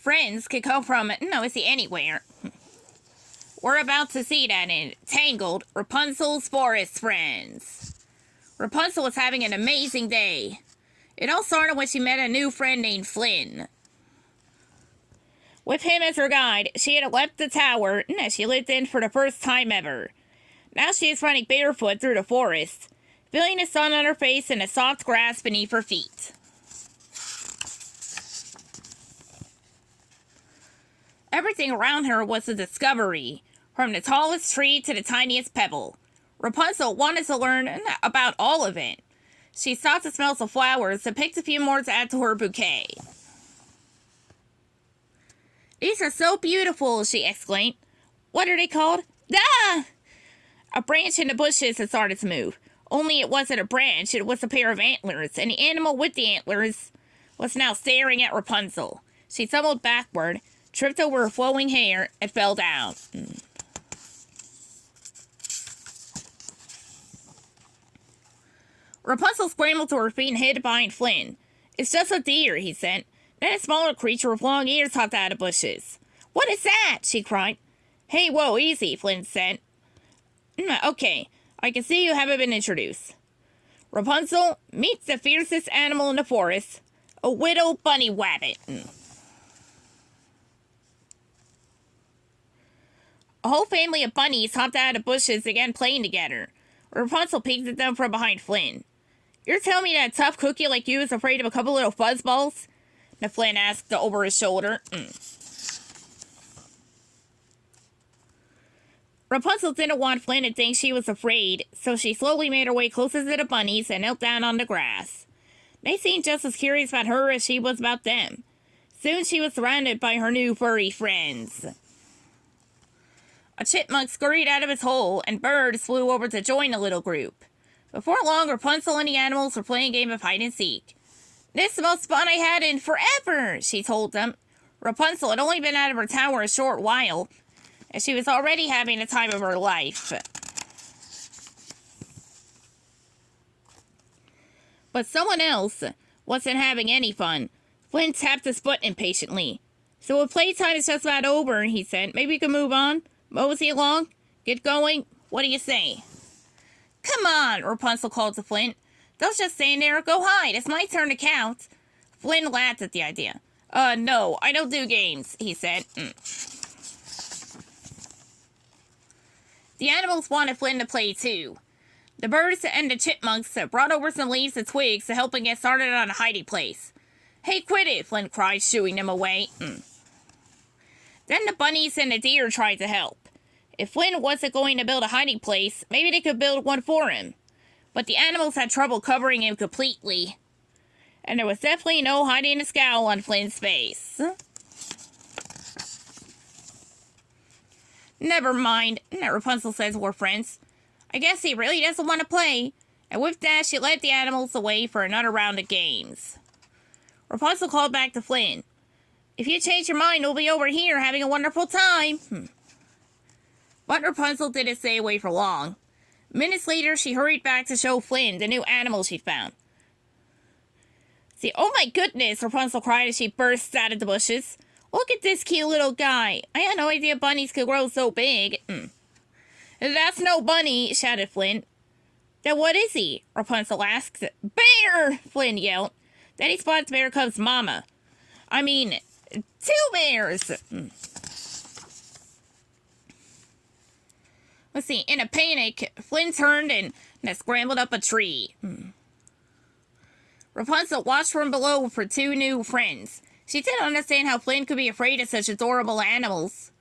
Friends could come from, anywhere. We're about to see that in Tangled, Rapunzel's Forest Friends. Rapunzel was having an amazing day. It all started when she met a new friend named Flynn. With him as her guide, she had left the tower that she lived in for the first time ever. Now she is running barefoot through the forest, feeling the sun on her face and the soft grass beneath her feet. Everything around her was a discovery, from the tallest tree to the tiniest pebble. Rapunzel wanted to learn about all of it. She stopped to smell some flowers and picked a few more to add to her bouquet. "These are so beautiful," she exclaimed. "What are they called?" "Ah!" A branch in the bushes had started to move. Only it wasn't a branch, it was a pair of antlers, and the animal with the antlers was now staring at Rapunzel. She stumbled backward, tripped over her flowing hair, and fell down. Rapunzel scrambled to her feet and hid behind Flynn. "It's just a deer," he said. Then a smaller creature with long ears hopped out of the bushes. "What is that?" she cried. "Hey, whoa, easy," Flynn said. "Okay, I can see you haven't been introduced. Rapunzel, meet the fiercest animal in the forest, a widow bunny rabbit." A whole family of bunnies hopped out of the bushes and began playing together. Rapunzel peeked at them from behind Flynn. "You're telling me that a tough cookie like you is afraid of a couple little fuzzballs?" Flynn asked over his shoulder. Rapunzel didn't want Flynn to think she was afraid, so she slowly made her way closer to the bunnies and knelt down on the grass. They seemed just as curious about her as she was about them. Soon she was surrounded by her new furry friends. A chipmunk scurried out of his hole, and birds flew over to join the little group. Before long, Rapunzel and the animals were playing a game of hide-and-seek. "This is the most fun I had in forever," she told them. Rapunzel had only been out of her tower a short while, and she was already having the time of her life. But someone else wasn't having any fun. Flynn tapped his foot impatiently. "So if playtime is just about over," he said, "maybe we can move on? Mosey along? Get going? What do you say?" "Come on," Rapunzel called to Flynn. "Don't just stand there. Go hide. It's my turn to count." Flynn laughed at the idea. No, I don't do games," he said. The animals wanted Flynn to play too. The birds and the chipmunks brought over some leaves and twigs to help them get started on a hiding place. "Hey, quit it," Flynn cried, shooing them away. Then the bunnies and the deer tried to help. If Flynn wasn't going to build a hiding place, maybe they could build one for him. But the animals had trouble covering him completely. And there was definitely no hiding a scowl on Flynn's face. "Never mind," Rapunzel said to her friends. "I guess he really doesn't want to play." And with that, she led the animals away for another round of games. Rapunzel called back to Flynn. "If you change your mind, we'll be over here having a wonderful time." But Rapunzel didn't stay away for long. Minutes later, she hurried back to show Flynn the new animal she found. "See, oh my goodness," Rapunzel cried as she burst out of the bushes. "Look at this cute little guy. I had no idea bunnies could grow so big." "That's no bunny," shouted Flynn. "Then what is he?" Rapunzel asked. "Bear!" Flynn yelled. Then he spotted the bear cub's mama. I mean, 2 bears! Let's see, in a panic, Flynn turned and scrambled up a tree. Rapunzel watched from below for 2 new friends. She didn't understand how Flynn could be afraid of such adorable animals.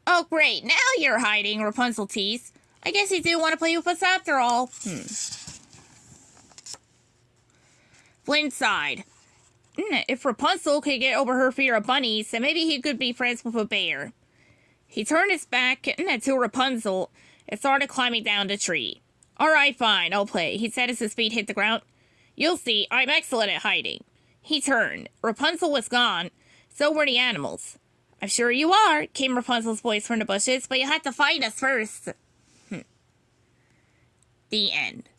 "Oh, great, now you're hiding," Rapunzel teased. "I guess you do want to play with us after all." Flynn sighed. If Rapunzel could get over her fear of bunnies, then maybe he could be friends with a bear. He turned his back to Rapunzel and started climbing down the tree. "All right, fine, I'll play," he said as his feet hit the ground. "You'll see, I'm excellent at hiding." He turned. Rapunzel was gone. So were the animals. "I'm sure you are," came Rapunzel's voice from the bushes, "but you have to find us first." The end.